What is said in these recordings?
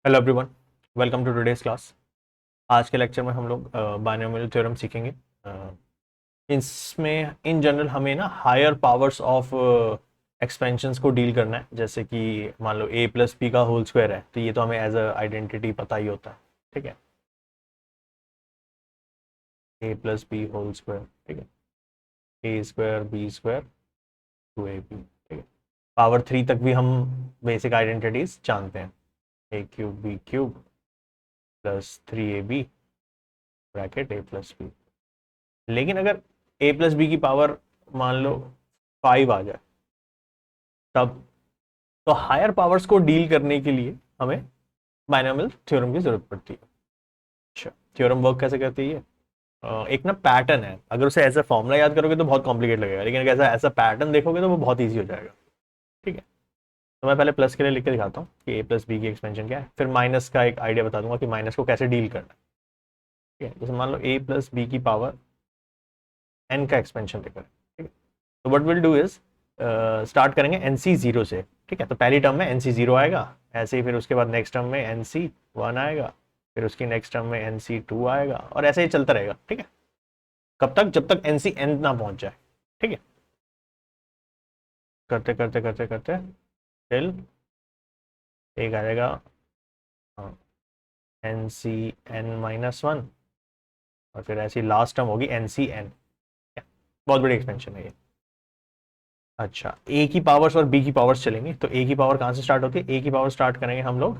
Hello everyone, welcome to today's class. आज के lecture में हम लोग बायनोमियल थ्योरम सीखेंगे। इसमें इन जनरल हमें ना हायर पावर्स ऑफ एक्सपेंशंस को डील करना है। जैसे कि मान लो a प्लस बी का होल स्क्वायर है, तो ये तो हमें एज अ आइडेंटिटी पता ही होता है। ठीक है, a plus B whole square. ठीक है, ए स्क्वायर बी स्क्वायर 2ab। ठीक है, पावर 3 तक भी हम बेसिक आइडेंटिटीज जानते हैं। a cube B cube plus 3ab bracket a plus B. लेकिन अगर a प्लस बी की पावर मान लो 5 आ जाए, तब तो हायर पावर्स को डील करने के लिए हमें बायनोमियल थ्योरम की जरूरत पड़ती है। अच्छा, थ्योरम वर्क कैसे करती है? एक ना पैटर्न है, अगर उसे ऐसा फॉर्मूला याद करोगे तो बहुत कॉम्प्लिकेट लगेगा, लेकिन अगर ऐसा ऐसा पैटर्न देखोगे तो वो बहुत ईजी हो जाएगा। ठीक है, तो मैं पहले प्लस के लिए लिख के दिखाता हूँ कि ए प्लस बी की एक्सपेंशन क्या है, फिर माइनस का एक आइडिया बता दूंगा कि माइनस को कैसे डील करना है। ठीक है, जैसे मान लो ए प्लस बी की पावर एन का एक्सपेंशन लेकर। ठीक है, तो what will do is start करेंगे एन सी जीरो से। ठीक है, तो पहली टर्म में एन सी जीरो आएगा, ऐसे ही फिर उसके बाद नेक्स्ट टर्म में एन सी वन आएगा, फिर उसकी नेक्स्ट टर्म में एन सी टू आएगा, और ऐसे ही चलता रहेगा। ठीक है, कब तक? जब तक एन सी एन ना पहुंच जाए। ठीक है, करते करते करते करते टिल एक आ जाएगा N C N minus one, और फिर ऐसी लास्ट टर्म होगी एन सी एन। बहुत बड़ी एक्सपेंशन है ये। अच्छा, ए की पावर्स और बी की पावर्स चलेंगे, तो ए की पावर कहाँ से स्टार्ट होती है? ए की पावर स्टार्ट करेंगे हम लोग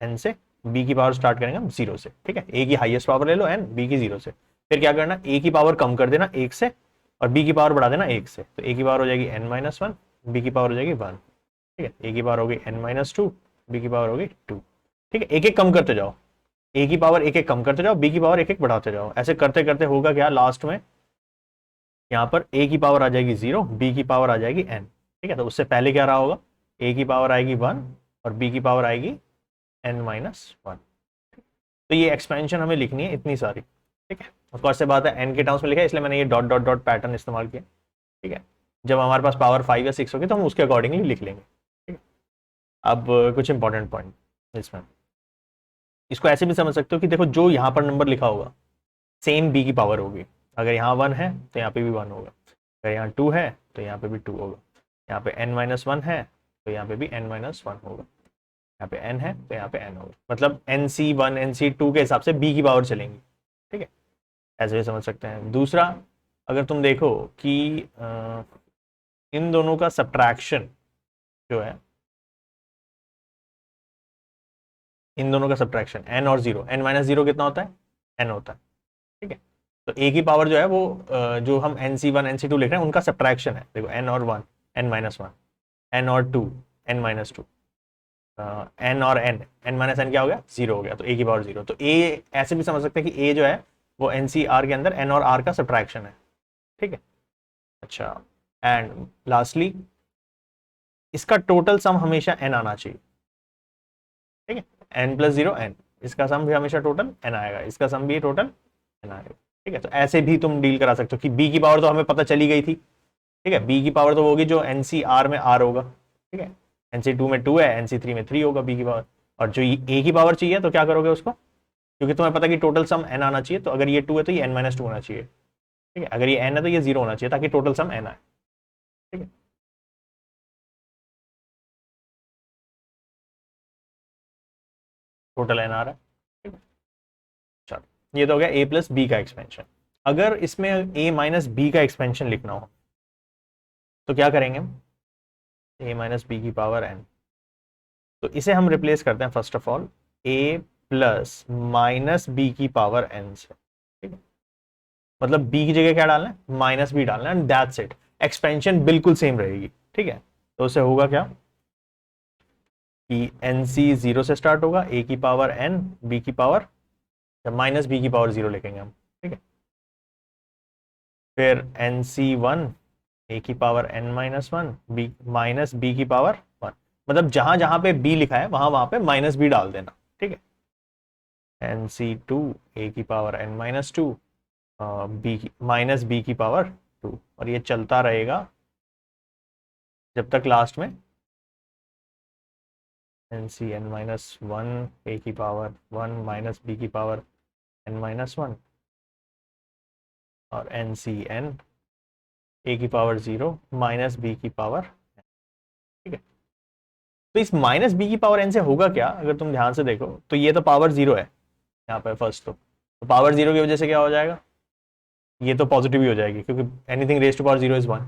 एन से, बी की पावर स्टार्ट करेंगे हम जीरो से। ठीक है, ए की हाईएस्ट पावर ले लो एन, बी की जीरो से। फिर क्या करना, ए की पावर कम कर देना एक से, और बी की पावर बढ़ा देना एक से, तो ए की पावर हो जाएगी एन माइनस वन, बी की पावर हो जाएगी वन। ठीक है, ए की पावर होगी एन माइनस टू, बी की पावर होगी टू। ठीक है, एक एक कम करते जाओ, ए की पावर एक एक कम करते जाओ, बी की पावर एक एक बढ़ाते जाओ। ऐसे करते करते होगा क्या, लास्ट में यहाँ पर ए की पावर आ जाएगी जीरो, बी की पावर आ जाएगी एन। ठीक है, तो उससे पहले क्या रहा होगा, ए की पावर आएगी वन और बी की पावर आएगी एन माइनस वन। तो ये एक्सपेंशन हमें लिखनी है इतनी सारी। ठीक है, ऑफकोर्स से बात है एन के टर्म्स में लिखा है, इसलिए मैंने ये डॉट डॉट डॉट पैटर्न इस्तेमाल किया। ठीक है, जब हमारे पास पावर 5 या 6 होगी तो हम उसके अकॉर्डिंगली लिख लेंगे। ठीक है, अब कुछ इंपॉर्टेंट पॉइंट इसमें, इसको ऐसे भी समझ सकते हो कि देखो जो यहाँ पर नंबर लिखा होगा सेम बी की पावर होगी। अगर यहाँ वन है तो यहाँ पे भी वन होगा, अगर यहाँ टू है तो यहाँ पे भी टू होगा, यहाँ पे एन माइनस वन है तो यहाँ पे भी एन माइनस वन होगा, यहाँ पे एन है तो यहाँ पे एन होगा। मतलब N C one N C two के हिसाब से बी की पावर चलेंगी। ठीक है, ऐसे भी समझ सकते हैं। दूसरा, अगर तुम देखो कि इन दोनों का सब्ट्रैक्शन जो है, इन दोनों का सब्ट्रैक्शन एन और जीरो, एन माइनस जीरो कितना होता है? एन होता है। ठीक है, तो ए की पावर जो है वो जो हम N C one N C two लिख रहे हैं उनका सब्ट्रैक्शन है। देखो एन और one N minus one, N और two N minus two, N और एन एन माइनस एन क्या हो गया? जीरो हो गया, तो ए की पावर जीरो। तो ए ऐसे भी समझ सकते हैं कि ए जो है वो एन सी आर के अंदर एन और आर का सब्ट्रैक्शन है। ठीक है, अच्छा, एंड लास्टली इसका टोटल सम हमेशा एन आना चाहिए। ठीक है, एन प्लस जीरो एन, इसका सम भी हमेशा टोटल एन आएगा, इसका सम भी टोटल एन आएगा। ठीक है, तो ऐसे भी तुम डील करा सकते हो कि बी की पावर तो हमें पता चली गई थी। ठीक है, बी की पावर तो होगी जो एन सी आर में आर होगा। ठीक है, एन सी टू में टू है, एन सी थ्री में थ्री होगा बी की पावर। और जो ए की पावर चाहिए तो क्या करोगे उसको, क्योंकि तुम्हें पता कि टोटल सम एन आना चाहिए, तो अगर ये टू है तो ये एन माइनस टू होना चाहिए। ठीक है, अगर ये एन है तो ये जीरो होना चाहिए ताकि टोटल सम एन आए। ठीक है, टोटल एन आ रहा है। ठीक है, चलो ये तो हो गया ए प्लस बी का एक्सपेंशन। अगर इसमें ए माइनस बी का एक्सपेंशन लिखना हो तो क्या करेंगे हम, ए माइनस बी की पावर एन, तो इसे हम रिप्लेस करते हैं first of all A plus minus B की पावर एन से। ठीक है, मतलब बी की जगह क्या डालना है? माइनस बी डालना है, एंड दैट्स इट। एक्सपेंशन बिल्कुल सेम रहेगी। ठीक है, तो उससे होगा क्या कि एन सी जीरो से स्टार्ट होगा, ए की पावर एन, बी की पावर माइनस बी की पावर जीरो लिखेंगे हम। ठीक है, फिर एन सी वन, ए की power N minus one, B minus B की पावर वन। मतलब जहां जहां पे बी लिखा है वहां वहां पे माइनस बी डाल देना। ठीक है, एन सी टू, ए की power N minus two, B minus B की पावर टू, और ये चलता रहेगा जब तक लास्ट में N C N minus one A की पावर वन माइनस बी की पावर एन माइनस वन और एन सी एन ए की पावर जीरो माइनस बी की पावर, ठीक है। तो इस माइनस बी की पावर एन से होगा क्या, अगर तुम ध्यान से देखो तो ये तो पावर जीरो है यहाँ पे फर्स्ट, तो पावर जीरो की वजह से क्या हो जाएगा, ये तो पॉजिटिव ही हो जाएगी क्योंकि anything raise to power zero is one.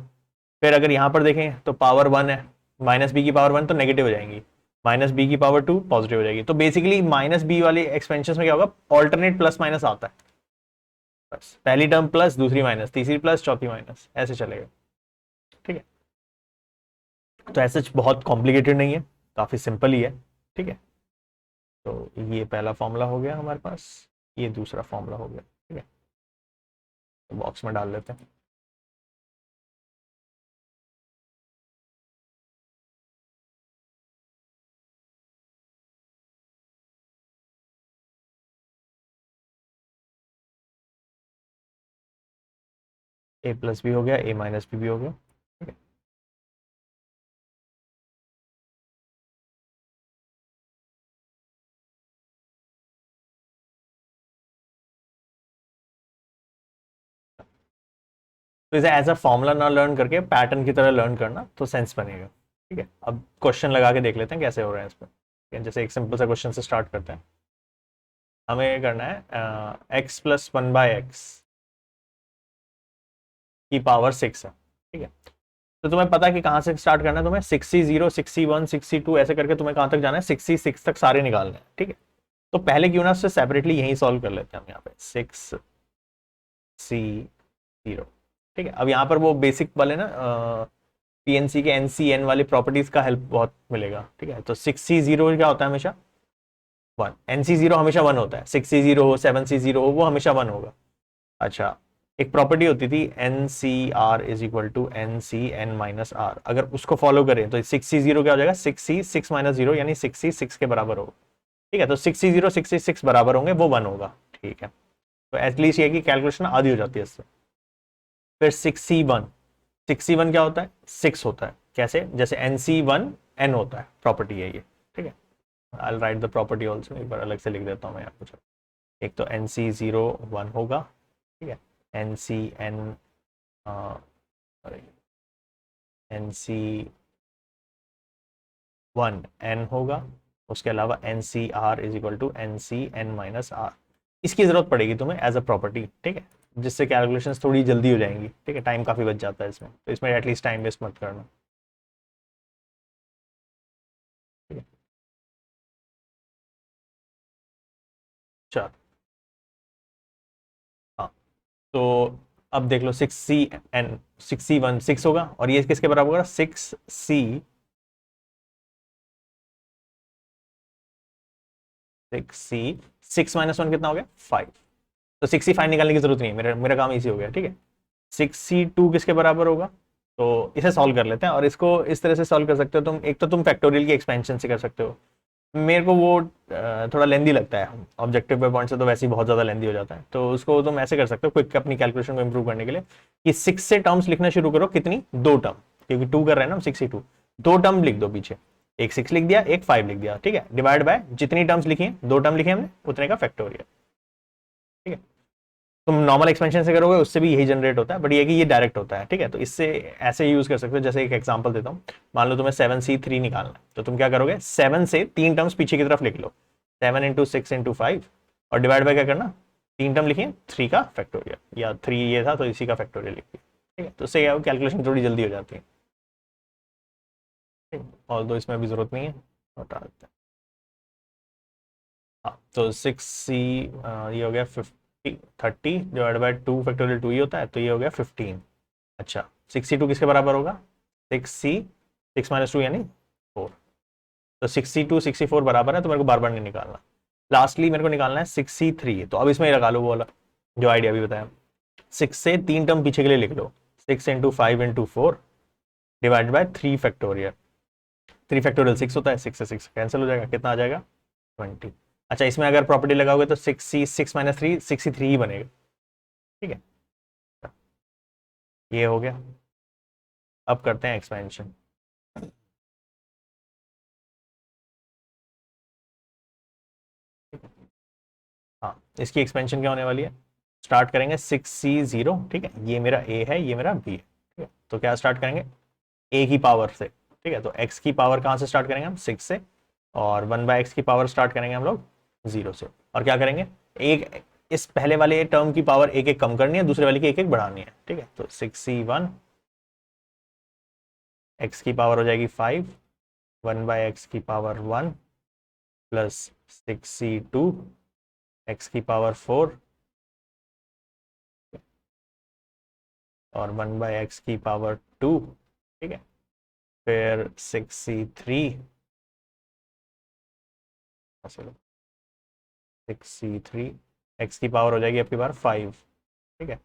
फिर अगर यहाँ पर देखें तो पावर वन है, माइनस बी की पावर वन तो नेगेटिव हो जाएंगी, माइनस बी की पावर टू पॉजिटिव हो जाएगी। तो बेसिकली माइनस बी वाले एक्सपेंशन में क्या होगा, ऑल्टरनेट प्लस माइनस आता है, बस पहली टर्म प्लस दूसरी माइनस तीसरी प्लस चौथी माइनस ऐसे चलेगा, ठीक है। तो ऐसा बहुत कॉम्प्लिकेटेड नहीं है, काफी सिंपल ही है, ठीक है। तो ये पहला फॉर्मूला हो गया हमारे पास, ये दूसरा फॉर्मूला हो गया, ठीक है। तो बॉक्स में डाल लेते हैं। ए प्लस भी हो गया, ए माइनस भी हो गया, ठीक है। तो इसे एज अ फॉर्मूला ना लर्न करके पैटर्न की तरह लर्न करना तो सेंस बनेगा, ठीक है। अब क्वेश्चन लगा के देख लेते हैं कैसे हो रहा है इस पर, ठीक है। जैसे एक सिंपल सा क्वेश्चन से स्टार्ट करते हैं। हमें करना है x plus one by x की पावर सिक्स है, ठीक है। तो तुम्हें पता है कि कहाँ से स्टार्ट करना है, तुम्हें 60 61 62 ऐसे करके तुम्हें कहाँ तक जाना है, 66 तक सारे निकालने हैं, ठीक है। तो पहले क्यों ना उससे सेपरेटली यहीं सॉल्व कर लेते हैं हम, यहाँ पे 6 C 0, ठीक है। अब यहाँ पर वो बेसिक वाले ना पीएनसी के एनसीएन वाली प्रॉपर्टीज का हेल्प बहुत मिलेगा, ठीक है। तो 6C0 क्या होता है, हमेशा वन, NC0 हमेशा वन होता है, 6C0 हो 7C0 हो वो हमेशा वन होगा। अच्छा, एक प्रॉपर्टी होती थी N C R is equal to N C N minus R, अगर उसको फॉलो करें तो 6C0 क्या हो जाएगा, 6C 6 माइनस जीरो यानी 6C 6 के बराबर होगा, ठीक है। तो 6C0 66 बराबर होंगे, वो वन होगा, ठीक है। तो एटलीस्ट ये कि कैलकुलेशन आधी हो जाती है इससे। फिर 6C1 क्या होता है, सिक्स होता है, कैसे, जैसे NC1 N होता है, प्रॉपर्टी है ये, ठीक है। आई राइट द प्रॉपर्टी ऑल्सो, एक बार अलग से लिख देता हूँ मैं यहाँ पर। एक तो NC01 होगा, ठीक है। NCN NC1N होगा, उसके अलावा NCR is equal to NCN minus R. इसकी जरूरत पड़ेगी तुम्हें एज अ प्रॉपर्टी, ठीक है, जिससे कैलकुलेशंस थोड़ी जल्दी हो जाएंगी, ठीक है। टाइम काफी बच जाता है इसमें, तो इसमें एटलीस्ट टाइम वेस्ट मत करना, ठीक है। चल, हाँ, तो अब देख लो 6C N 6C1 6 होगा, और ये किसके बराबर होगा, 6C 6 माइनस वन कितना हो गया, 5। तो 65 निकालने की जरूरत नहीं है, मेरा मेरा काम इजी हो गया, ठीक है। 6C2 किसके बराबर होगा, तो इसे सॉल्व कर लेते हैं, और इसको इस तरह से सॉल्व कर सकते हो तुम, एक तो तुम फैक्टोरियल की एक्सपेंशन से कर सकते हो, मेरे को वो थोड़ा लेंदी लगता है, ऑब्जेक्टिव पे पॉइंट से तो वैसे ही बहुत ज़्यादा लेंदी हो जाता है, तो उसको तुम ऐसे कर सकते हो क्विक अपनी कैलकुलेशन को इंप्रूव करने के लिए, कि 6 से टर्म्स लिखना शुरू करो, कितनी, दो टर्म, क्योंकि टू कर रहे हैं ना हम, 6C2, दो टर्म लिख दो पीछे, एक 6 लिख दिया, एक 5 लिख दिया, ठीक है, डिवाइड बाय जितनी टर्म्स लिखी हैं, दो टर्म लिखे हमने उतने का फैक्टोरियल, ठीक है। तुम नॉर्मल एक्सपेंशन से करोगे उससे भी यही जनरेट होता है, बट ये कि ये डायरेक्ट होता है, ठीक है। तो इससे ऐसे यूज कर सकते हो, जैसे एक एग्जांपल देता हूँ, मान लो तुम्हें 7C3 निकालना है, तो तुम क्या करोगे, 7 से तीन टर्म्स पीछे की तरफ लिख लो, 7 इंटू 6 इंटू 5, और डिवाइड बाय क्या करना, तीन टर्म लिखिए, 3 का फैक्टोरियल, या 3 ये था तो इसी का फैक्टोरियल लिखिए, ठीक है। तो उससे क्या कैलकुलेशन थोड़ी जल्दी हो जाती है, ठीक है? और दो इसमें भी जरूरत नहीं है, हटा देते हैं। हाँ, तो 6C ये हो गया 30 divide by two factorial two ही होता है, तो ये हो गया 15। अच्छा, 62 किसके बराबर होगा, 6C 6 माइनस टू यानी 4, तो 62 64 बराबर है, तो मेरे को बार बार नहीं निकालना। लास्टली मेरे को निकालना है 6C3, तो अब इसमें ही लगा लो वो वाला जो आइडिया भी बताया, 6 से तीन टर्म पीछे के लिए लिख लो, 6 into 5 into 4 divide by 3 factorial, 3 factorial 6 होता है, 6 से 6 कैंसिल हो जाएगा, कितना आ जाएगा, 20। अच्छा, इसमें अगर प्रॉपर्टी लगाओगे तो 6C 6 माइनस थ्री 63 ही बनेगा, ठीक है। ये हो गया, अब करते हैं एक्सपेंशन। हाँ, इसकी एक्सपेंशन क्या होने वाली है, स्टार्ट करेंगे 6c0, ठीक है, ये मेरा a है, ये मेरा b है, ठीक है, तो क्या स्टार्ट करेंगे a की पावर से, ठीक है, तो x की पावर कहाँ से स्टार्ट करेंगे हम 6 से, और 1/x की पावर स्टार्ट करेंगे हम लोग 0 से, और क्या करेंगे एक इस पहले वाले टर्म की पावर एक एक कम करनी है, दूसरे वाले की एक एक बढ़ानी है, ठीक है, तो 6c1, x की पावर हो जाएगी 5, 1/x की पावर 1 प्लस 6c2, x की पावर 4 और 1/x की पावर 2, ठीक है, फिर 6c3, 6c3, x की पावर हो जाएगी आपकी बार 5, ठीक है,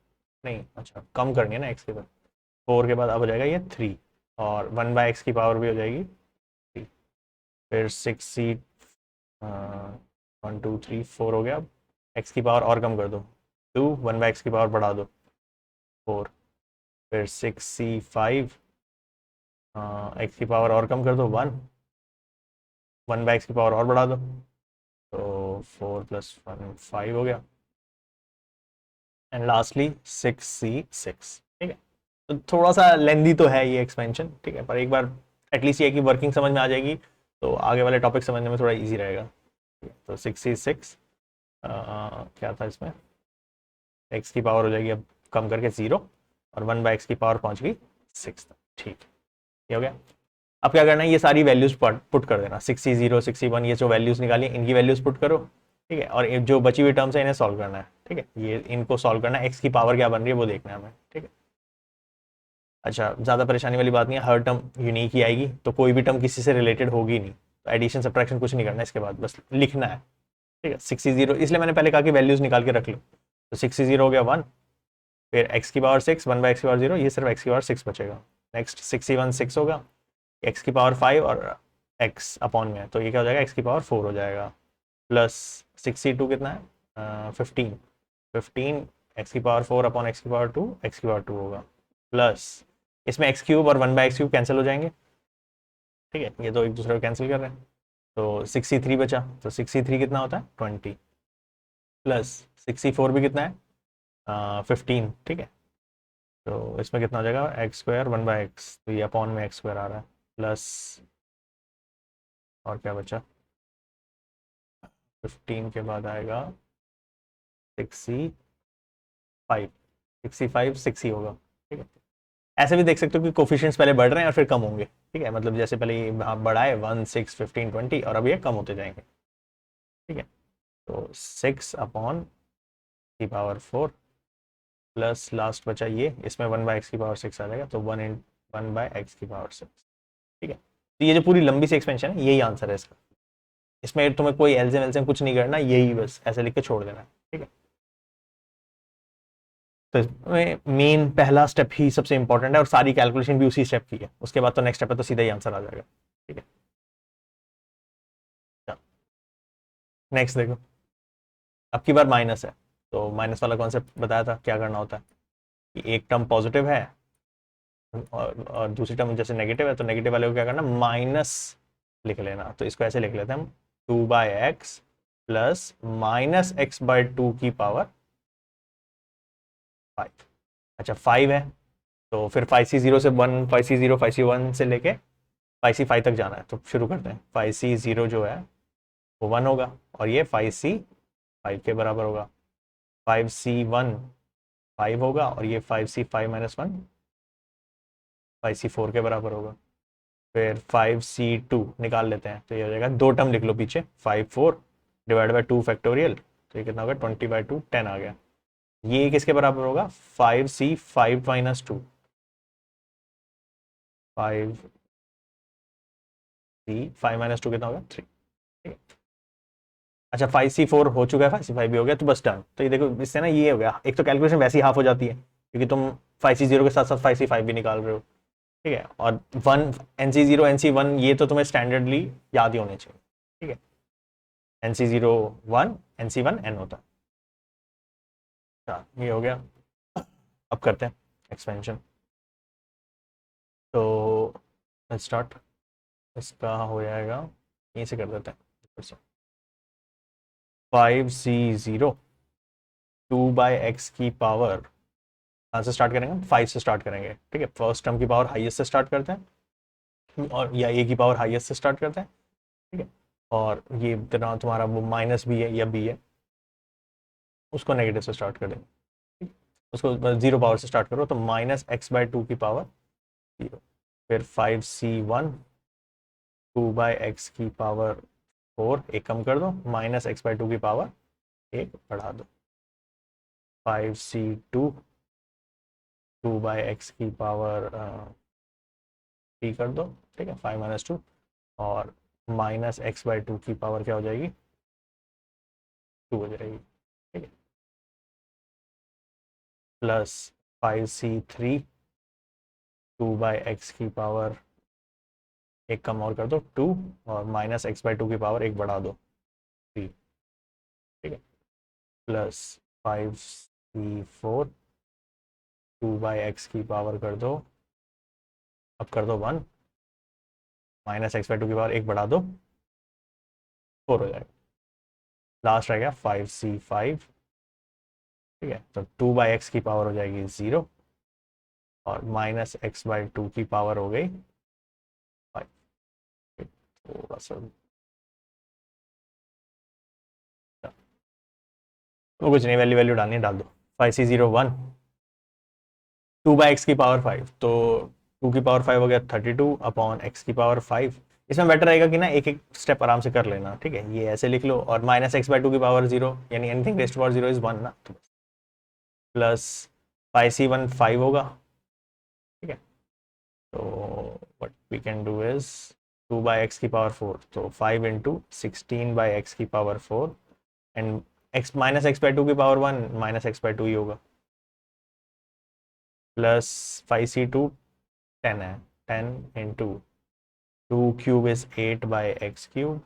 नहीं अच्छा कम करनी है ना x की पावर, 4 के बाद अब हो जाएगा ये 3, और 1/x की पावर भी हो जाएगी 3, फिर 6c 1 2 3 4 हो गया, अब x की पावर और कम कर दो 2, 1/x की पावर बढ़ा दो 4, फिर 6c5, x की पावर और कम कर दो 1, 1/x की पावर और बढ़ा दो, तो 4 + 1 5 हो गया, एंड लास्टली 6c6, ठीक है, तो थोड़ा सा लेंदी तो है ये एक्सपेंशन, ठीक है, पर एक बार एटलीस्ट ये कि वर्किंग समझ में आ जाएगी तो आगे वाले टॉपिक समझने में थोड़ा इजी रहेगा, तो 6c6 क्या था इसमें, x की पावर हो जाएगी अब कम करके 0, और 1/x की पावर पहुंच गई 6 तक, ठीक, ये हो गया। अब क्या करना है, ये सारी वैल्यूज पुट कर देना, 6c0 6c1 ये जो वैल्यूज निकाली इनकी वैल्यूज पुट करो, ठीक है, और जो बची हुई टर्म्स है इन्हें सॉल्व करना है, ठीक है, ये इनको सॉल्व करना है, एक्स की पावर क्या बन रही है वो देखना है हमें, ठीक है। अच्छा, ज़्यादा परेशानी वाली बात नहीं है, हर टर्म यूनिक ही आएगी, तो कोई भी टर्म किसी से रिलेटेड होगी नहीं, तो एडिशन सब्ट्रैक्शन कुछ नहीं करना है, इसके बाद बस लिखना है, ठीक है, 6c0 इसलिए मैंने पहले कहा कि वैल्यूज निकाल के रख लो, तो 6c0 हो गया 1, फिर एक्स की पावर 6, 1/x की पावर 0, ये सिर्फ एक्स की पावर 6 बचेगा, नेक्स्ट 6c1 6 होगा, एक्स की पावर 5 और एक्स अपॉन में है, तो ये क्या हो जाएगा एक्स की पावर 4 हो जाएगा, प्लस 6c2 कितना है 15, 15 एक्स की पावर 4 अपॉन एक्स की पावर 2, एक्स की पावर 2 होगा, प्लस इसमें एक्स क्यूब और 1/x क्यूब कैंसिल हो जाएंगे, ठीक है, ये तो एक दूसरे को कैंसिल कर रहे हैं, तो 6c3 बचा, तो 6c3 कितना होता है 20, प्लस 6c4 भी कितना है 15, ठीक है, तो इसमें कितना हो जाएगा x² 1/x, तो ये अपॉन में x² आ रहा है, प्लस और क्या बचा 15 के बाद आएगा 6c5, 6c5 6 ही होगा, ठीक है, ऐसे भी देख सकते हो कि कोफिशिएंट्स पहले बढ़ रहे हैं और फिर कम होंगे, ठीक है, मतलब जैसे पहले ये बढ़ा है 1 6 15 20 और अब ये कम होते जाएंगे, ठीक है, तो 6 अपॉन की पावर 4 प्लस लास्ट बचा ये, इसमें 1/x की पावर 6 आ जाएगा, तो 1/x की पावर 6, ठीक है, तो ये जो पूरी लंबी सी एक्सपेंशन है यही आंसर है इसका, इसमें तुम्हें कोई एलसीएम एलसीएम कुछ नहीं करना, यही बस ऐसे लिख के छोड़ देना, ठीक है, तो इसमें मेन पहला स्टेप ही सबसे इंपॉर्टेंट है और सारी कैलकुलेशन भी उसी स्टेप की है, उसके बाद तो नेक्स्ट स्टेप है तो सीधा ही आंसर आ जाएगा, ठीक है, नेक्स्ट देखो, अब की बार माइनस है, तो माइनस वाला कॉन्सेप्ट बताया था क्या करना होता है, कि एक टर्म पॉजिटिव है और दूसरी टर्म जैसे नेगेटिव है, तो नेगेटिव वाले को क्या करना माइनस लिख लेना, तो इसको ऐसे लिख लेते हैं हम 2/x प्लस -x/2 की पावर 5, अच्छा 5 है, तो फिर 5c0 से 1, 5c0 5c1 से लेके 5c5 तक जाना है, तो शुरू करते हैं, 5c0 जो है वो 1 होगा, और ये 5c5 के बराबर होगा, 5c1 5 होगा, और ये 5c5 - 1 5c4 के बराबर होगा, फिर 5c2 निकाल लेते हैं, तो ये हो जाएगा, दो टर्म लिख लो पीछे, 5 4 डिवाइड बाई 2 फैक्टोरियल, तो ये कितना होगा 20/2 10 आ गया, ये किसके बराबर होगा 5c5 - 2, 5c5 - 2 कितना होगा 3, ठीक है, अच्छा 5c4 हो चुका है, 5c5 भी हो गया, तो बस डन, तो ये देखो इससे ना ये हो गया, एक तो कैलकुलेशन वैसे ही हाफ हो जाती है क्योंकि तुम 5c0 के साथ साथ 5c5 भी निकाल रहे हो, ठीक है, और 1 NC0 NC1 ये तो तुम्हें स्टैंडर्डली याद ही होने चाहिए, ठीक है, NC0 1 NC1 N होता है, अच्छा ये हो गया, अब करते हैं एक्सपेंशन, तो लेट्स स्टार्ट, इसका हो जाएगा यहीं से कर देते हैं, 5c0 2/x की पावर, कहाँ से स्टार्ट करेंगे? 5 से स्टार्ट करेंगे, ठीक है। फर्स्ट टर्म की पावर हाईएस्ट से स्टार्ट करते हैं, और या a की पावर हाईएस्ट से स्टार्ट करते हैं, ठीक है। और ये तुम्हारा वो माइनस बी है या बी है, उसको नेगेटिव से स्टार्ट कर देंगे, ठीक है? उसको 0 पावर से स्टार्ट करो, तो -x/2 की पावर 0, फिर 5c1 2/x की पावर 4, एक कम कर दो, -x/2 की पावर एक बढ़ा दो, 5c2 2/x की पावर 3 कर दो, ठीक है, 5 - 2, और -x/2 की पावर क्या हो जाएगी? 2 हो जाएगी, ठीक है, प्लस 5c3 2/x की पावर एक कम और कर दो 2, और -x/2 की पावर एक बढ़ा दो 3, ठीक है, प्लस 5c4 2/x की पावर कर दो, अब कर दो 1, -x/2 की पावर एक बढ़ा दो 4 हो जाएगा, लास्ट रह गया 5c5, ठीक है। तो 2/x की पावर हो जाएगी 0, और -x/2 की पावर हो गई 5, थोड़ा सा वो कुछ नहीं, वैल्यू वैल्यू डालनी है, डाल दो। 5c01 2/x की पावर 5, तो 2 की पावर 5 हो गया 32 अपॉन x की पावर 5। इसमें बेटर रहेगा कि ना एक एक स्टेप आराम से कर लेना, ठीक है, ये ऐसे लिख लो, और -x/2 की पावर 0 यानी anything raised to power 0 is 1 ना, तो प्लस 5c1 5 होगा, ठीक है। तो what we can do is 2/x की पावर 4, तो 5 × 16/x की पावर 4, एंड x -x/2 की पावर 1 -x/2 ही होगा, प्लस 5c2 10 है, 10 × 2 क्यूब इज 8/x³,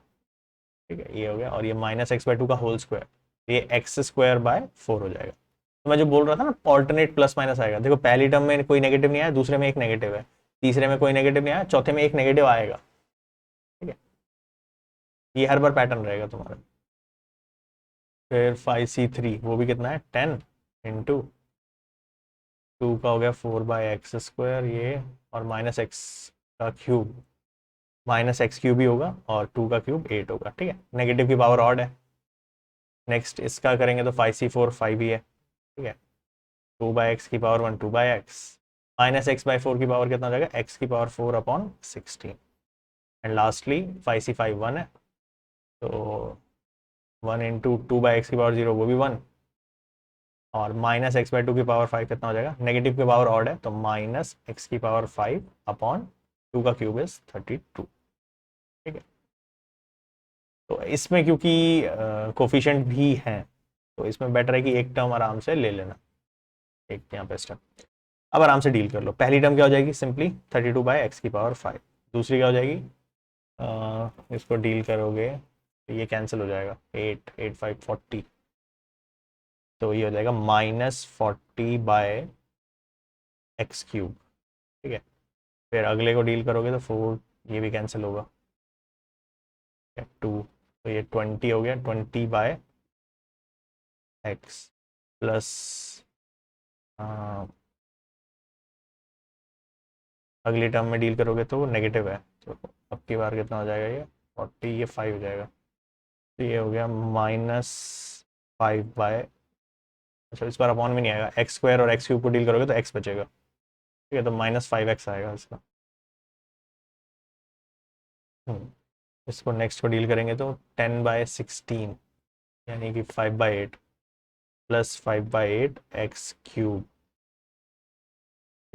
ठीक है, ये हो गया, और ये -x/2 का होल स्क्वायर, ये x²/4 हो जाएगा। तो मैं जो बोल रहा था ना, ऑल्टरनेट प्लस माइनस आएगा, देखो पहली टर्म में कोई नेगेटिव नहीं आया, दूसरे में एक नेगेटिव है, तीसरे में कोई नेगेटिव नहीं आया, चौथे में एक नेगेटिव आएगा, ठीक है, ये हर बार पैटर्न रहेगा तुम्हारा। फिर 5c3 वो भी कितना है 10 × 2 का हो गया 4/x², ये, और -x³ -x³ ही होगा, और 2 का क्यूब 8 होगा, ठीक है, नेगेटिव की पावर ऑड है। नेक्स्ट इसका करेंगे तो 5c4 5 ही है, ठीक है, 2/x की पावर 1 2/x, -x/4 की पावर कितना हो जाएगा? x की power 4 upon 16, and lastly 5c5 1 है, तो 1 × 2/x की पावर 0 वो भी 1, और -x/2 की पावर 5 कितना हो जाएगा? नेगेटिव की पावर ऑड है, तो -x की पावर 5 अपॉन 2 का क्यूब इज 32, ठीक है। तो इसमें क्योंकि कोफिशिएंट भी हैं, तो इसमें बेटर है कि एक टर्म आराम से ले लेना, एक यहाँ पे स्टेप। अब आराम से डील कर लो, पहली टर्म क्या हो जाएगी? सिंपली 32/x की पावर 5, दूसरी क्या हो जाएगी? इसको डील करोगे तो ये कैंसिल हो जाएगा, 8 8 5 40, तो ये हो जाएगा -40/x³, ठीक है। फिर अगले को डील करोगे तो 4, ये भी कैंसिल होगा, 2, तो ये 20 हो गया, 20/x प्लस अगली टर्म में डील करोगे तो वो नेगेटिव है, तो अब की बार कितना हो जाएगा? ये 40, ये 5 हो जाएगा, तो ये हो गया -5/, अच्छा इस बार अपॉन में नहीं आएगा, x² और x³ को डील करोगे तो x बचेगा, ठीक है, तो -5x आएगा इसका। इसको नेक्स्ट को डील करेंगे तो 10/16 यानी कि 5/8 प्लस 5/8x³,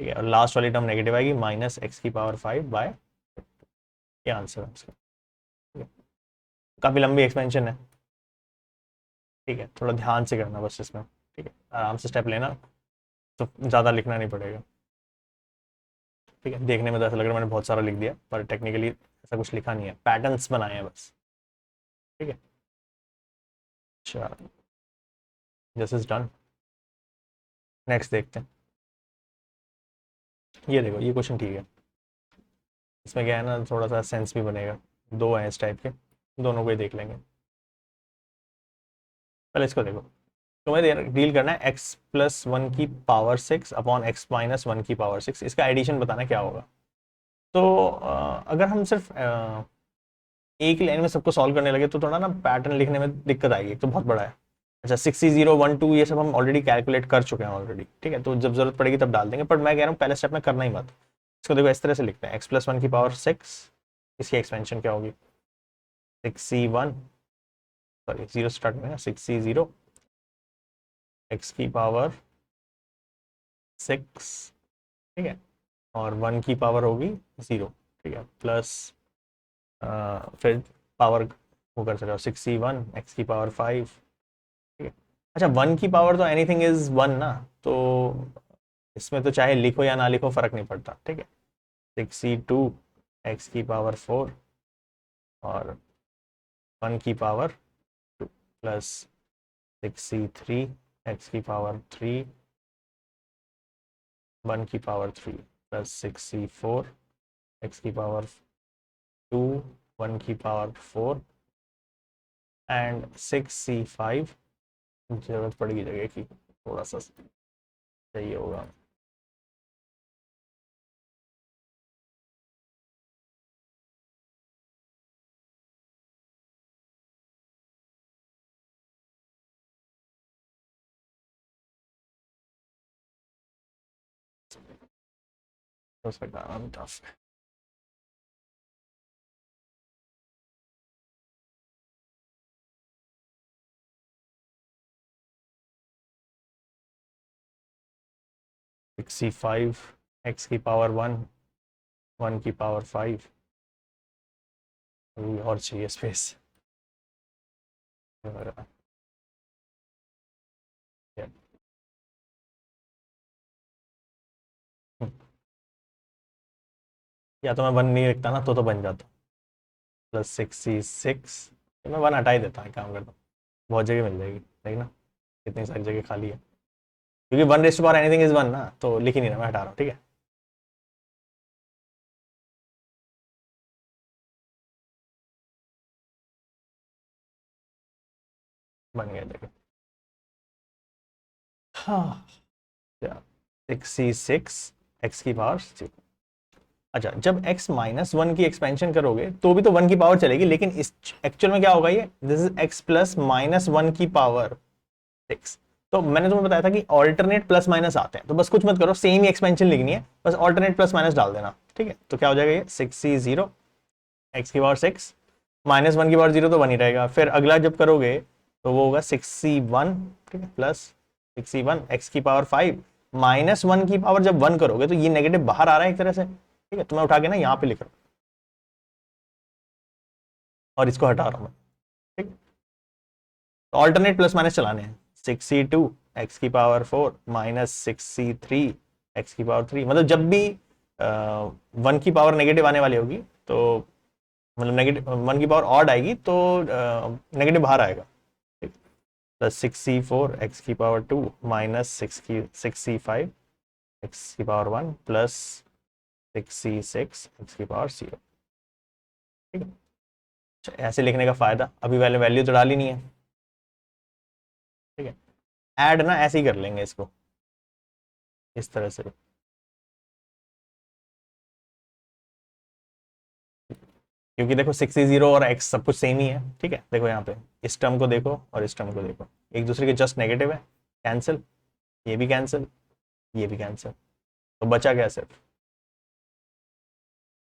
ठीक है, और लास्ट वाली टर्म नेगेटिव आएगी, -x की पावर 5/, ये आंसर है इसका, ठीक है। काफ़ी लंबी एक्सपेंशन है, ठीक है, थोड़ा ध्यान से करना बस इसमें, ठीक है, आराम से स्टेप लेना, तो ज़्यादा लिखना नहीं पड़ेगा, ठीक है। देखने में तो ऐसा लग रहा है मैंने बहुत सारा लिख दिया, पर टेक्निकली ऐसा कुछ लिखा नहीं है, पैटर्न्स बनाए हैं बस, ठीक है। चलो, दिस इज डन, नेक्स्ट देखते हैं। ये देखो, ये क्वेश्चन ठीक है, इसमें क्या है ना, थोड़ा सा सेंस भी बनेगा, दो हैं इस टाइप के, दोनों को ही देख लेंगे। पहले इसको देखो, तुम्हें डील करना है x प्लस वन की power 6 upon x minus one की पावर 6, इसका एडिशन बताना क्या होगा। तो अगर हम सिर्फ एक ही लाइन में सबको सॉल्व करने लगे तो थोड़ा ना पैटर्न लिखने में दिक्कत आएगी, तो बहुत बड़ा है। अच्छा 60 1 2 ये सब हम ऑलरेडी कैलकुलेट कर चुके हैं ऑलरेडी, ठीक है, तो जब जरूरत पड़ेगी तब डाल देंगे, पर मैं कह रहा हूँ पहले स्टेप में करना ही मत। इसको देखो इस तरह से लिखते हैं, x प्लस वन की पावर 6, इसकी एक्सपेंशन क्या होगी 6c1, सॉरी जीरो स्टार्ट में 6c0 x की पावर 6, ठीक है, और वन की पावर होगी 0, ठीक है, प्लस फिर पावर वो कर सकते हो 6c1 x की पावर 5, ठीक है। अच्छा वन की पावर तो एनीथिंग इज वन ना, तो इसमें तो चाहे लिखो या ना लिखो फर्क नहीं पड़ता, ठीक है। 6c2 x की पावर 4 और वन की पावर 2 प्लस 6c3 x की पावर 3 वन की पावर 3 प्लस 6c4 x की पावर 2 वन की पावर 4 एंड 6c5 जरूरत पड़ेगी जगह की, थोड़ा सा चाहिए होगा। हो सकता है टफ। 65 x की पावर 1 वन की पावर 5, और चाहिए स्पेस। या तो मैं वन नहीं लिखता ना तो बन जाता, प्लस 66, मैं वन हटा ही देता है, काम करता हूँ, बहुत जगह मिल जाएगी, देखना ना कितनी सारी जगह खाली है, क्योंकि one rest power anything is one ना, तो लिख ही नहीं रहा, मैं हटा रहा हूँ, ठीक है। बन गया देखो, हाँ 66 एक्स की पावर 6। अच्छा जब x माइनस वन की एक्सपेंशन करोगे तो भी तो वन की पावर चलेगी, लेकिन इस एक्चुअल में क्या होगा, ये this is x plus minus one की पावर 6। तो मैंने तुम्हें बताया था कि ऑल्टरनेट प्लस माइनस आते हैं, तो बस कुछ मत करो, सेम ही एक्सपेंशन लिखनी है, बस ऑल्टरनेट प्लस माइनस डाल देना, ठीक है। तो क्या हो जाएगा ये 6c0 x की पावर 6 माइनस वन की पावर 0, तो वन ही रहेगा। फिर अगला जब करोगे तो वो होगा 6c1, ठीक है, प्लस 6c1 x की पावर 5 माइनस वन की पावर, जब वन करोगे तो ये नेगेटिव बाहर आ रहा है एक तरह से, ठीक है, तो मैं उठा के ना यहाँ पे लिख रहा हूँ और इसको हटा रहा हूँ मैं, ठीक। तो ऑल्टरनेट प्लस माइनस चलाने हैं, 6c2 x की पावर 4 माइनस 6c3 x की पावर 3, मतलब जब भी वन की पावर नेगेटिव आने वाली होगी तो मतलब नेगेटिव वन की पावर ऑड आएगी तो नेगेटिव बाहर आएगा, ठीक। प्लस 6c4 x की पावर 2 माइनस 6c5 x की पावर 1 प्लस 6c6 x की पावर 0, ठीक है। अच्छा, ऐसे लिखने का फायदा, अभी वाले वैल्यू तो डाली नहीं है, ठीक है, ऐड ना ऐसे ही कर लेंगे इसको इस तरह से, क्योंकि देखो 6c0 और x सब कुछ सेम ही है, ठीक है। देखो यहाँ पे इस टर्म को देखो और इस टर्म को देखो, एक दूसरे के जस्ट नेगेटिव है, कैंसिल, ये भी कैंसिल, ये भी कैंसिल, तो बचा क्या सिर्फ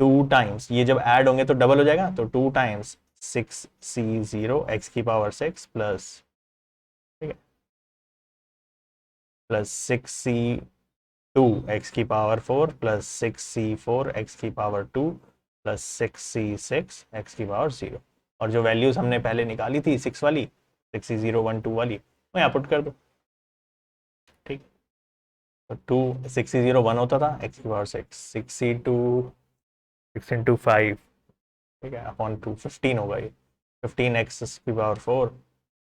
टू टाइम्स, ये जब ऐड होंगे तो डबल हो जाएगा, तो टू टाइम्स 6c0 x की पावर 6 प्लस, ठीक है, प्लस 6c2 x की पावर 4 प्लस 6c4 x की पावर 2 प्लस 6c6 x की पावर 0, और जो वैल्यूज हमने पहले निकाली थी 6 वाली, 6c0 1 2 वाली, वो यहाँ पुट कर दो, ठीक। तो 6c0 1 होता था x की पावर 6, 6c2 6 × 5, ठीक है, अपॉन 2 15 होगा ये, 15x की पावर 4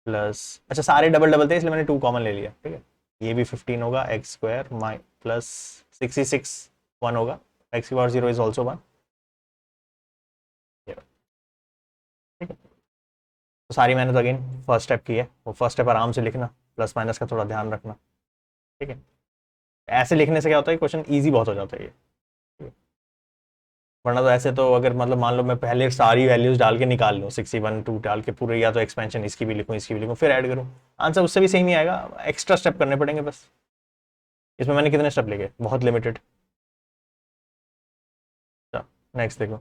प्लस, अच्छा सारे डबल डबल थे इसलिए मैंने 2 कॉमन ले लिया, ठीक है, ये भी 15 होगा एक्स स्क्वायर माइ प्लस 66 1 होगा, एक्स की पावर 0 इज ऑल्सो 1, ठीक है। तो सारी मेहनत अगेन फर्स्ट स्टेप की है, वो फर्स्ट स्टेप आराम से लिखना, प्लस माइनस का थोड़ा ध्यान रखना, ठीक है। ऐसे लिखने से क्या होता है, क्वेश्चन ईजी बहुत हो जाता है ये, वरना तो ऐसे तो अगर मतलब मान लो मैं पहले सारी वैल्यूज डाल के निकाल लूँ 61 2 डाल के पूरे, या तो एक्सपेंशन इसकी भी लिखूँ इसकी भी लिखूँ फिर ऐड करूँ, आंसर उससे भी सेम ही आएगा, एक्स्ट्रा स्टेप करने पड़ेंगे बस। इसमें मैंने कितने स्टेप लिखे, बहुत लिमिटेड। नेक्स्ट देखो,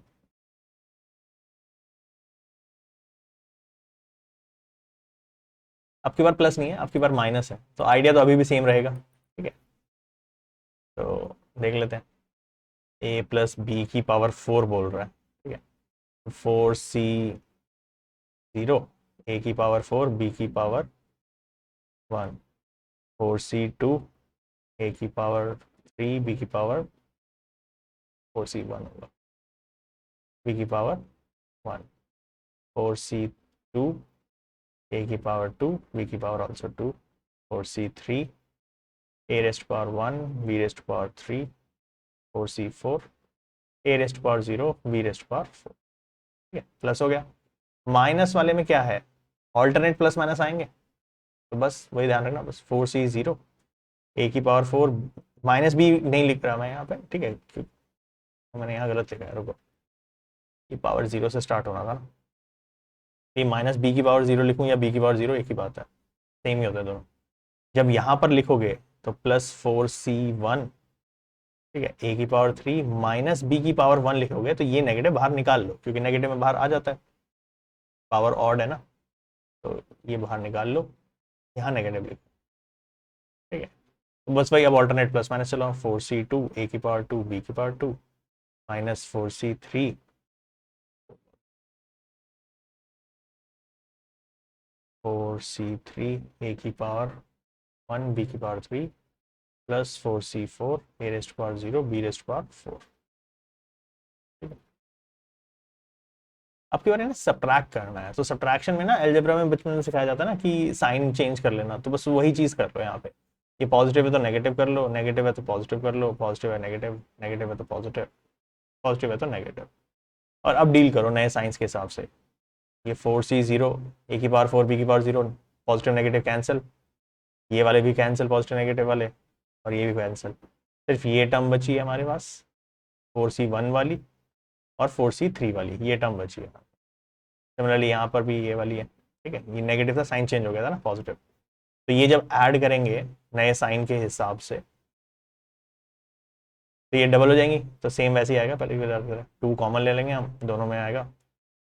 आपकी बार प्लस नहीं है, आपकी बार माइनस है, तो आइडिया तो अभी भी सेम रहेगा, ठीक है। तो देख लेते हैं, ए प्लस बी की पावर 4 बोल रहा है, ठीक है। 4C0, ए की पावर 4 बी की पावर 1, 4C2 ए की पावर 3 बी की पावर 4C1 होगा, बी की पावर 1, 4C2 ए की पावर 2 बी की power also 2, 4C3 A raised power 1 B raised power 3, 4C4 A raised power 0 B raised power 4, ठीक है। Plus हो गया। माइनस वाले में क्या है, ऑल्टरनेट प्लस माइनस आएंगे, तो बस वही ध्यान रखना, बस 4C0 ए की पावर 4, माइनस बी नहीं लिख रहा मैं यहाँ पे, ठीक है, मैंने यहाँ गलत लिखा है, रुको, ये पावर 0 से स्टार्ट होना था ना, ये माइनस बी की पावर 0 लिखूँ या बी की पावर 0 एक ही बात है, सेम ही होता है दोनों। जब यहाँ पर लिखोगे तो प्लस 4C1, ठीक है, ए की पावर 3 माइनस बी की पावर 1 लिखोगे तो ये नेगेटिव बाहर निकाल लो, क्योंकि नेगेटिव में बाहर आ जाता है, पावर ऑड है ना, तो ये बाहर निकाल लो, यहाँ नेगेटिव लिखो, ठीक है। तो बस भाई अब ऑल्टरनेट प्लस माइनस चलो, 4C2 ए की पावर 2 बी की पावर 2 माइनस 4C3 ए की पावर 1 बी की power 3 plus 4C4 A raised power 0 B raised power 4, ठीक है। आपकी बार है ना सब्ट्रैक्ट करना है, तो सब्ट्रैक्शन में ना अलजेब्रा में बचपन में सिखाया जाता है ना कि साइन चेंज कर लेना, तो बस वही चीज़ कर लो यहाँ पे, ये पॉजिटिव है तो नेगेटिव कर लो, नेगेटिव है तो पॉजिटिव कर लो, पॉजिटिव है नेगेटिव, नेगेटिव है तो पॉजिटिव, पॉजिटिव है तो नेगेटिव, और अब डील करो नए साइंस के हिसाब से। ये 4C0 ए की पावर 4 बी की पावर 0, पॉजिटिव नेगेटिव कैंसिल, ये वाले भी कैंसिल पॉजिटिव नेगेटिव वाले, और ये भी कैंसिल, सिर्फ ये टर्म बची है हमारे पास 4C1 वाली और 4C3 वाली, ये टर्म बची है। सिमिलरली यहाँ पर भी ये वाली है, ठीक है, ये नेगेटिव था, साइन चेंज हो गया था ना पॉजिटिव, तो ये जब ऐड करेंगे नए साइन के हिसाब से तो ये डबल हो जाएंगी, तो सेम वैसे ही आएगा, पहले की तरह 2 कॉमन ले लेंगे हम, दोनों में आएगा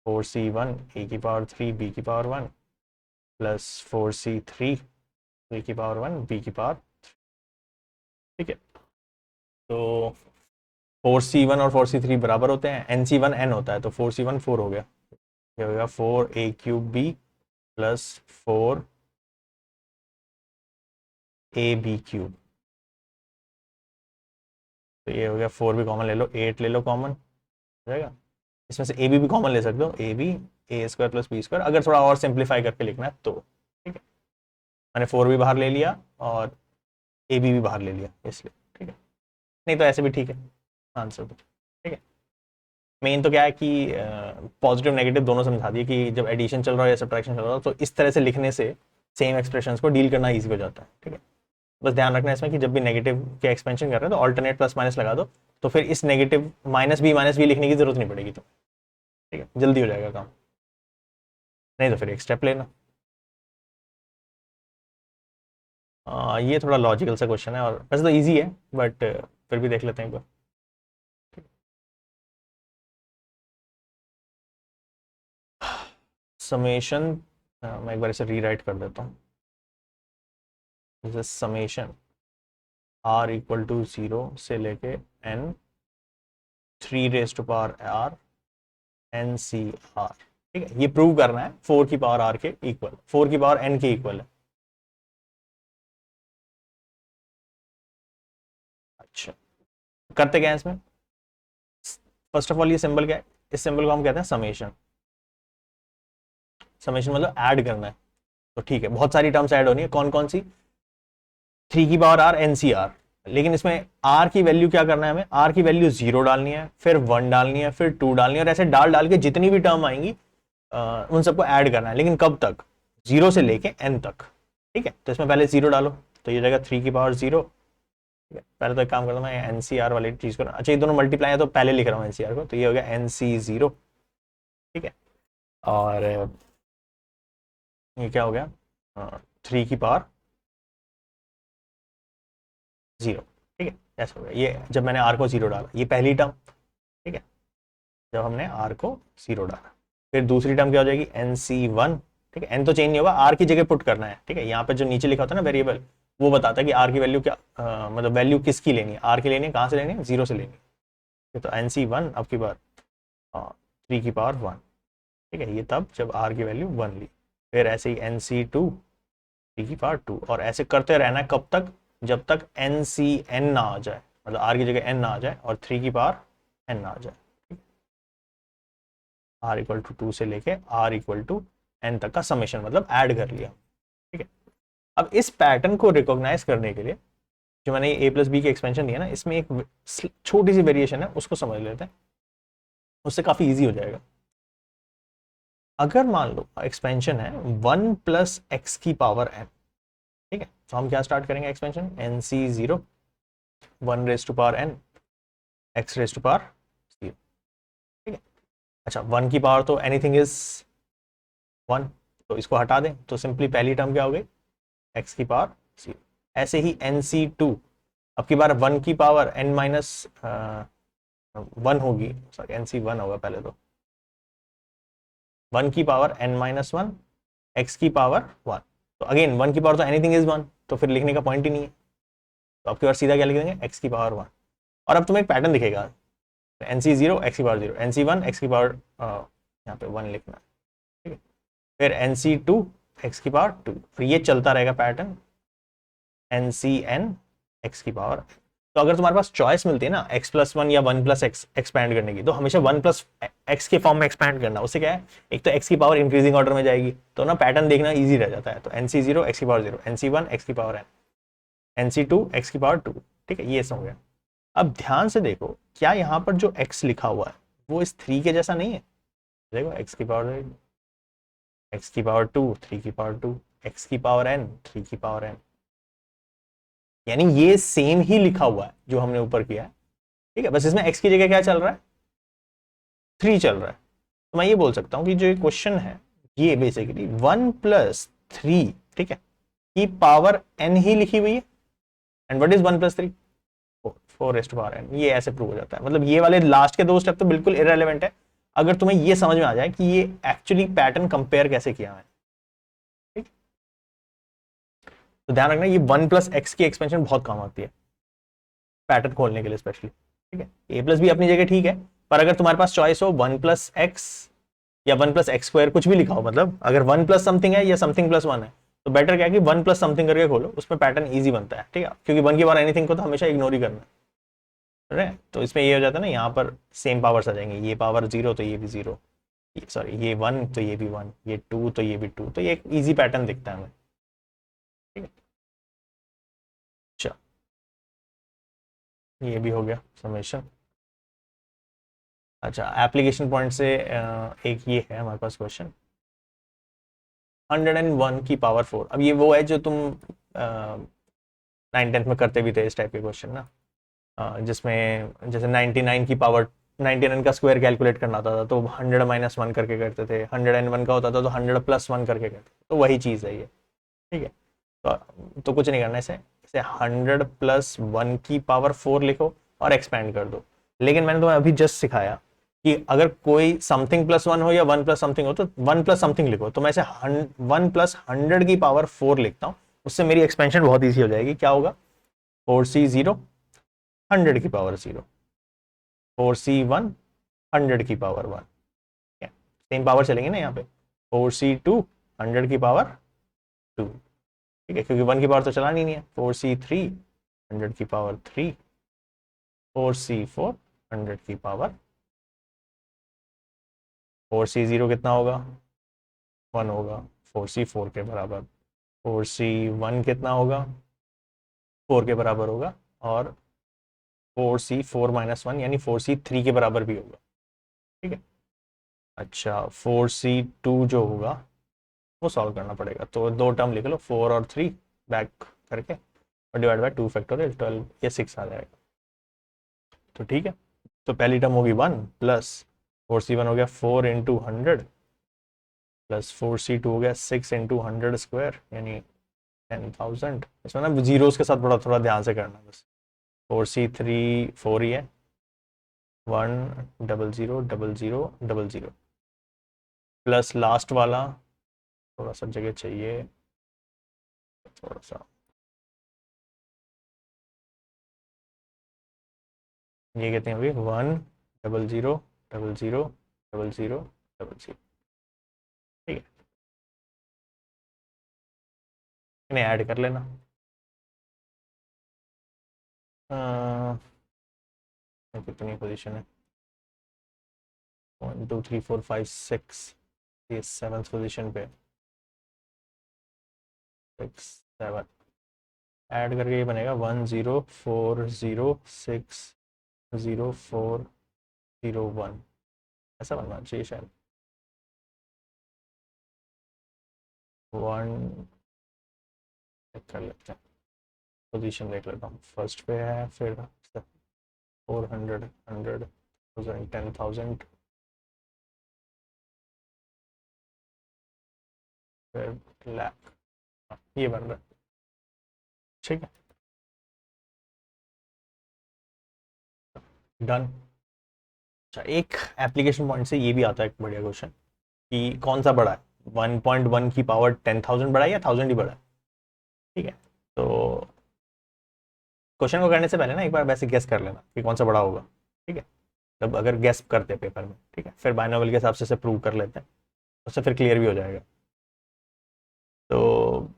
4C1 ए की पावर 3 बी की पावर 1 प्लस 4C3 ए की पावर 1 बी की पावर, ठीक है। तो 4C1 और 4C3 बराबर होते हैं, NC1 N होता है, तो 4C1 4 हो गया, ये हो गया 4A³ प्लस 4AB³, तो ये हो गया 4 भी कॉमन ले लो, 8 ले लो कॉमन हो जाएगा, इसमें से ए भी कॉमन ले सकते हो, A² प्लस B², अगर थोड़ा और सिंप्लीफाई करके लिखना है तो, ठीक है। मैंने 4 भी बाहर ले लिया और AB भी बाहर ले लिया इसलिए, ठीक है, नहीं तो ऐसे भी ठीक है आंसर तो, ठीक है। मेन तो क्या है कि पॉजिटिव नेगेटिव दोनों समझा दिए कि जब एडिशन चल रहा है या सब्ट्रैक्शन चल रहा है तो इस तरह से लिखने से सेम एक्सप्रेशंस को डील करना ईजी हो जाता है, ठीक है। बस ध्यान रखना है इसमें कि जब भी नेगेटिव के एक्सपेंशन कर रहे हैं तो ऑल्टरनेट प्लस माइनस लगा दो, तो फिर इस नेगेटिव माइनस बी लिखने की जरूरत नहीं पड़ेगी, तो ठीक है, जल्दी हो जाएगा काम, नहीं तो फिर एक स्टेप लेना। ये थोड़ा लॉजिकल सा क्वेश्चन है, और वैसे तो ईजी है बट फिर भी देख लेते हैं एक बार। समेशन, मैं एक बार इसे रीराइट कर देता हूँ, जैसे समेशन r इक्वल टू 0 से लेके n 3 raise to power r NCr, ठीक है, ये प्रूव करना है 4 की पावर r के इक्वल, 4 की पावर n के इक्वल है। अच्छा, करते क्या है इसमें, फर्स्ट ऑफ ऑल ये सिंबल क्या है, इस सिंबल को हम कहते हैं समेशन, समेशन मतलब ऐड करना है, तो ठीक है, बहुत सारी टर्म्स ऐड होनी है, कौन कौन सी, 3 की पावर r NCr, लेकिन इसमें r की वैल्यू क्या करना है हमें, r की वैल्यू 0 डालनी है, फिर 1 डालनी है, फिर 2 डालनी है, और ऐसे डाल डाल के जितनी भी टर्म आएंगी उन सबको ऐड करना है, लेकिन कब तक, 0 से लेके n तक। ठीक है, तो इसमें पहले 0 डालो, तो ये जाएगा 3 की पावर 0। ठीक है, पहले तो एक काम करता हूँ मैं, एनसीआर वाली चीज को ना, अच्छा ये दोनों मल्टीप्लाई है तो पहले लिख रहा हूँ एनसीआर को, तो ये हो गया NC0। ठीक है, और ये क्या हो गया, 3 की पावर 0। ठीक है, ऐसा हो गया ये जब मैंने आर को 0 डाला, ये पहली टर्म। ठीक है, जब हमने आर को 0 डाला, फिर दूसरी टर्म क्या हो जाएगी, NC1। ठीक है, एन तो चेंज नहीं होगा, आर की जगह पुट करना है। ठीक है, यहाँ पे जो नीचे लिखा होता है ना वेरिएबल, वो बताता है कि आर की वैल्यू क्या, मतलब वैल्यू किसकी लेनी है, आर की लेनी है, कहाँ से लेनी है, 0 से लेनी है। तो NC1 अब की बार 3 की पावर 1। ठीक है, ये तब जब आर की वैल्यू 1 ली। फिर ऐसे ही NC2 3 की पावर 2, और ऐसे करते रहना है कब तक, जब तक NCN ना आ जाए, मतलब आर की जगह n ना आ जाए और 3 की पावर n ना आ जाए। आर इक्वल टू 2 से लेके आर इक्वल टू n तक का समेशन, मतलब ऐड कर लिया। ठीक है, अब इस पैटर्न को रिकॉग्नाइज करने के लिए जो मैंने ए प्लस बी की एक्सपेंशन दिया ना, इसमें एक छोटी सी वेरिएशन है, उसको समझ लेते हैं, उससे काफी इजी हो जाएगा। अगर मान लो एक्सपेंशन है 1 प्लस एक्स की पावर n। ठीक है, तो हम क्या स्टार्ट करेंगे expansion, NC0 1 raise to power n x raise to power 0। ठीक है, अच्छा 1 की पावर तो एनीथिंग इज 1, तो इसको हटा दें, तो सिंपली पहली टर्म क्या हो गई, x की पावर 0। ऐसे ही NC2 अब की बार 1 की पावर n माइनस 1 होगी, सॉरी NC1 होगा पहले, तो 1 की पावर n माइनस 1 x की पावर 1। तो अगेन 1 की पावर तो एनीथिंग इज 1, तो फिर लिखने का पॉइंट ही नहीं है, तो आपकी बार सीधा क्या लिख देंगे, x की पावर 1। और अब तुम्हें एक पैटर्न दिखेगा, NC0 x की पावर 0, NC1 x की पावर यहाँ पे 1 लिखना है। ठीक है, फिर NC2 x की पावर 2, फिर ये चलता रहेगा पैटर्न, NCN x की पावर। तो अगर तुम्हारे पास चॉइस मिलती है ना x+1 या 1+x एक्सपैंड करने की, तो हमेशा 1+x के फॉर्म में एक्सपैंड करना, उससे क्या है, एक तो x की पावर इंक्रीजिंग ऑर्डर में जाएगी, तो ना पैटर्न देखना इजी रह जाता है। तो NC0 x की पावर 0, NC1 x की पावर n, NC2 x की पावर 2। ठीक है, ये समझ गया। अब ध्यान से देखो, क्या यहाँ पर जो x लिखा हुआ है वो इस 3 के जैसा नहीं है, देखो x की पावर 2, 3 की पावर 2, x की पावर n, 3 की पावर n, यानी ये सेम ही लिखा हुआ है जो हमने ऊपर किया है। ठीक है, बस इसमें x की जगह क्या चल रहा है, 3 चल रहा है। तो मैं ये बोल सकता हूं कि जो क्वेश्चन है ये बेसिकली 1+3, ठीक है, की पावर n ही लिखी हुई है। एंड व्हाट इज 1+3, 4 4 ये ऐसे प्रूव हो जाता है। मतलब ये वाले लास्ट के 2 स्टेप तो बिल्कुल इररेलेवेंट है, अगर तुम्हें ये समझ में आ जाए कि ये एक्चुअली पैटर्न कंपेयर कैसे किया है। ठीक, तो ध्यान रखना ये 1+x की एक्सपेंशन बहुत काम आती है पैटर्न खोलने के लिए स्पेशली। ठीक है, ए प्लस बी अपनी जगह ठीक है, पर अगर तुम्हारे पास चॉइस हो 1+x या 1+x² कुछ भी लिखा हो, मतलब अगर 1+ समथिंग है या समथिंग +1 है, तो बेटर क्या है कि 1+ समथिंग करके खोलो, उसमें पैटर्न ईजी बनता है। ठीक है, क्योंकि 1 की बार एनीथिंग को तो हमेशा इग्नोर ही करना है। तो इसमें ये हो जाता है ना, यहाँ पर सेम पावर्स आ जाएंगे, ये पावर 0 तो ये भी 0, सॉरी ये 1 तो ये भी 1, ये 2 तो ये भी 2, तो ये एक ईजी पैटर्न दिखता है हमें। ठीक है, अच्छा ये भी हो गया समेशन। अच्छा, एप्लीकेशन पॉइंट से एक ये है हमारे पास क्वेश्चन, 101 की पावर 4। अब ये वो है जो तुम 9th 10th में करते भी थे इस टाइप के क्वेश्चन ना, जिसमें जैसे 99 की पावर 99 का स्क्वायर कैलकुलेट करना होता था, तो 100 - 1 करके करते थे, 101 का होता था तो 100 + 1 करके करते थे, तो वही चीज़ है ये। ठीक है, तो कुछ नहीं करना, इसे 100 + 1 की पावर 4 लिखो और एक्सपेंड कर दो। लेकिन मैंने तुम्हें अभी जस्ट सिखाया कि अगर कोई समथिंग +1 हो या 1+ समथिंग हो, तो 1+ समथिंग लिखो। तो मैं इसे 1+100 की पावर 4 लिखता हूँ, उससे मेरी एक्सपेंशन बहुत ईजी हो जाएगी। क्या होगा, 4C0 100 की पावर 0, 4C1 100 की पावर 1। सेम पावर चलेंगे ना यहाँ पे, 4C2 100 की पावर 2। ठीक है, क्योंकि 1 की पावर तो चलानी नहीं है, 4C3 100 की पावर 3, 4C4 100 की पावर 4C0 कितना होगा, 1 होगा, 4C4 के बराबर, 4C1 कितना होगा, 4 के बराबर होगा, और 4C4 - 1 यानी 4C3 के बराबर भी होगा। ठीक है, अच्छा 4C2 जो होगा वो सॉल्व करना पड़ेगा, तो दो टर्म लिख लो 4 और 3 बैक करके और डिवाइड बाय 2 फैक्टोरियल 12 या 6 आ जाएगा। तो ठीक है, तो पहली टर्म होगी 1 प्लस 4C1 हो गया 4 इंटू 100 प्लस 4C2 हो गया 6 इंटू 100 स्क्वायर यानी 10,000। इसमें ना जीरोस के साथ थोड़ा थोड़ा ध्यान से करना बस। 4C3 4 ही है, 1000000 प्लस लास्ट वाला थोड़ा सा जगह चाहिए, थोड़ा सा ये कहते हैं अभी 100000000। ठीक है, इन्हें ऐड कर लेना। कितनी पोजीशन है, 1 2 3 4 5 6, ये 7th पोजीशन पे 6 7 ऐड करके ये बनेगा 104060401, ऐसा बनना चाहिए शायद। 1 कर लेते हैं, पोजीशन देख लेता हूँ, फर्स्ट पे है, फिर 400 100,000 10,000 फिर लाख, ये बन रहा है। ठीक है, डन। अच्छा एक एप्लीकेशन पॉइंट से ये भी आता है एक बढ़िया क्वेश्चन कि कौन सा बड़ा है, 1.1 की पावर 10,000 बड़ा है या 1000 ही बड़ा है। ठीक है, तो क्वेश्चन को करने से पहले ना एक बार वैसे गेस कर लेना कि कौन सा बड़ा होगा। ठीक है, तब अगर गेस करते हैं पेपर में, ठीक है, फिर बाइनोमियल के हिसाब से इसे प्रूव कर लेते हैं, उससे फिर क्लियर भी हो जाएगा। तो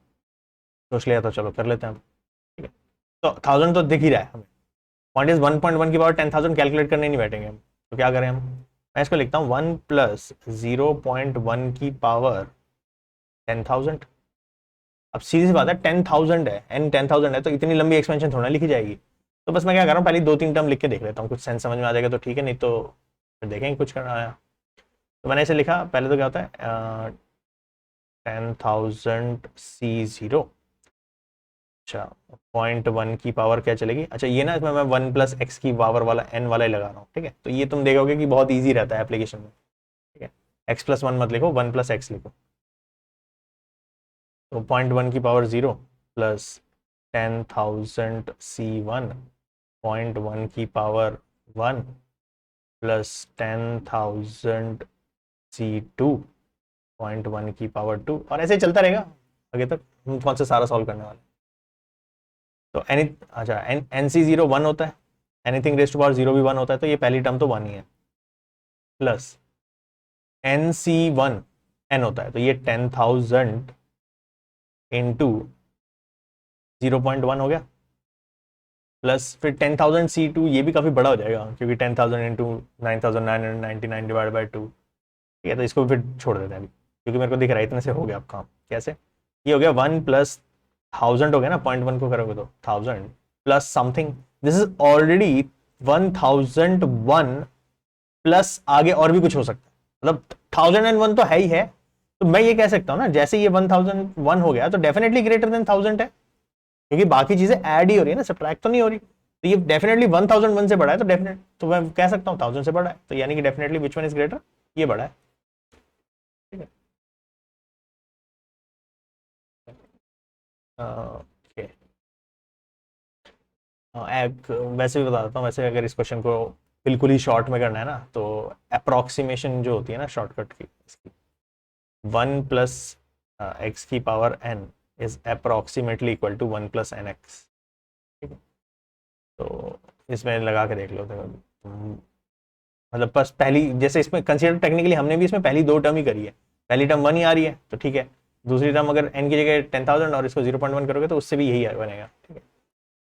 सोच लिया तो चलो कर लेते हैं हम। ठीक है, तो 1000 तो दिख ही रहा है हमें, पॉइंट इज 1.1 की पावर 10,000 कैलकुलेट करने नहीं बैठेंगे हम, तो क्या करें हम, मैं इसको लिखता हूँ 1 प्लस 0.1 की पावर 10,000। अब सीधी सी बात है 10,000 है एन 10,000 है, तो इतनी लंबी एक्सपेंशन थोड़ा लिखी जाएगी। तो बस मैं क्या कर रहा हूँ, पहले 2 3 टर्म लिख के देख लेता हूँ, कुछ सेंस समझ में आ जाएगा तो ठीक है, नहीं तो फिर देखेंगे कुछ करना आया। तो मैंने इसे लिखा, पहले तो क्या होता है 10,000C0। अच्छा 0.1 की पावर क्या चलेगी, अच्छा ये ना इसमें मैं 1 प्लस एक्स की पावर वाला एन वाला ही लगा रहा हूँ। ठीक है, तो ये तुम देखोगे कि बहुत ईजी रहता है एप्लीकेशन में। ठीक है, x+1 मत लिखो, 1 प्लस एक्स लिखो। तो 0.1 की पावर 0 प्लस 10,000C1 0.1 की पावर 1 प्लस 10,000C2 0.1 की पावर 2, और ऐसे ही चलता रहेगा आगे तक। हम कौन सा सारा सॉल्व करने वाले, तो एनी, अच्छा NC0 1 होता है, एनीथिंग रेज टू पावर 0 भी 1 होता है, तो ये पहली टर्म तो 1 ही है, प्लस NC1 n होता है, तो ये 10,000 इंटू 0.1 हो गया, प्लस फिर 10,000C2, ये भी काफ़ी बड़ा हो जाएगा क्योंकि 10,000 इंटू 9,999 डिवाइड बाई 2। ठीक है, तो इसको फिर छोड़ देते हैं अभी, क्योंकि मेरे को दिख रहा है इतने से हो गया आप काम। कैसे, ये हो गया 1 प्लस 1000 हो गया ना, 0.1 को करोगे तो 1000 plus something, this is already 1001 plus आगे और भी कुछ हो सकता है, मतलब 1001 तो है ही है। तो मैं ये कह सकता हूँ ना, जैसे ये 1001 हो गया तो डेफिनेटली ग्रेटर देन 1000 है, क्योंकि बाकी चीजें ऐड ही हो रही है ना, सब्ट्रैक्ट तो नहीं हो रही। तो ये डेफिनेटली 1001 से बड़ा है, तो डेफिनेट तो मैं कह सकता हूँ 1000 से बड़ा है, तो यानी कि definitely which one is greater, ये बड़ा है। ठीक है, ओके। एक वैसे भी बता देता हूँ, वैसे अगर इस क्वेश्चन को बिल्कुल ही शॉर्ट में करना है ना, तो अप्रोक्सीमेशन जो होती है ना शॉर्टकट की, इसकी 1 प्लस एक्स की power n is approximately equal to 1 plus N X. ठीक है, तो इसमें लगा के देख लो, तो मतलब बस पहली, जैसे इसमें कंसिडर टेक्निकली हमने भी इसमें पहली दो टर्म ही करी है, पहली टर्म 1 ही आ रही है तो ठीक है, दूसरी टर्म अगर n की जगह 10,000 और इसको 0.1 करोगे तो उससे भी यही बनेगा। ठीक है,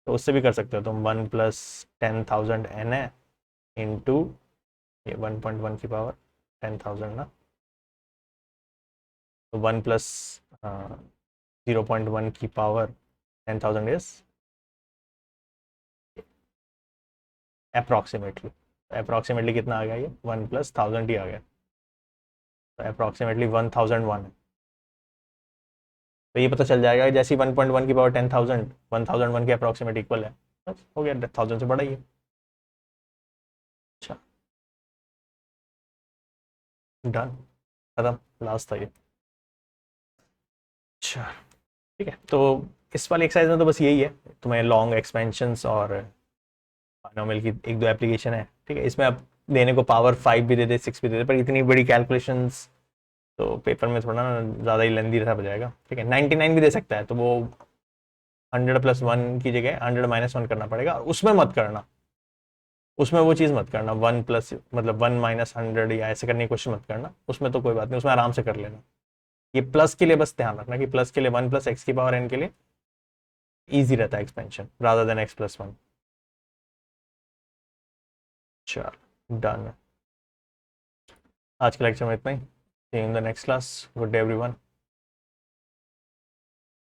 तो उससे भी कर सकते हो तुम, 1 प्लस 10,000 n है इंटू ये 1.1 की पावर 10,000 ना, तो 1 प्लस 0.1 की पावर 10,000 इज अप्रोक्सीमेटली, अप्रोक्सीमेटली कितना आ गया, ये 1 प्लस 1000 ही आ गया। तो अप्रॉक्सीमेटली 1001 है। तो ये पता चल जाएगा जैसे 1.1 की पावर 10,000 1001 के अप्रॉक्सीमेट इक्वल है, बस हो गया, 1000 से बड़ा ही है। अच्छा, डन, खत्म, लास्ट था ये। अच्छा ठीक है, तो इस वाली एक्सरसाइज में तो बस यही है, तुम्हें लॉन्ग एक्सपेंशंस और पॉलिनॉमियल की एक दो एप्लीकेशन है, ठीक है। इसमें अब देने को पावर 5 भी दे दे, 6 भी दे दे, पर इतनी बड़ी कैलकुलेशंस तो पेपर में थोड़ा ना ज़्यादा ही लेंदी रहा जाएगा, ठीक है। 99 भी दे सकता है, तो वो 100+1 की जगह 100-1 करना पड़ेगा, और उसमें मत करना, उसमें वो चीज़ मत करना 1 प्लस मतलब 1 - 100 या ऐसे करने की कोशिश मत करना, उसमें तो कोई बात नहीं, उसमें आराम से कर लेना। ये प्लस के लिए बस ध्यान रखना कि प्लस के लिए 1 + x⁴n के लिए ईजी रहता है एक्सपेंशन रादर देन x+1। चलो डन, आज के लेक्चर में इतना ही। See you in the next class, good day everyone.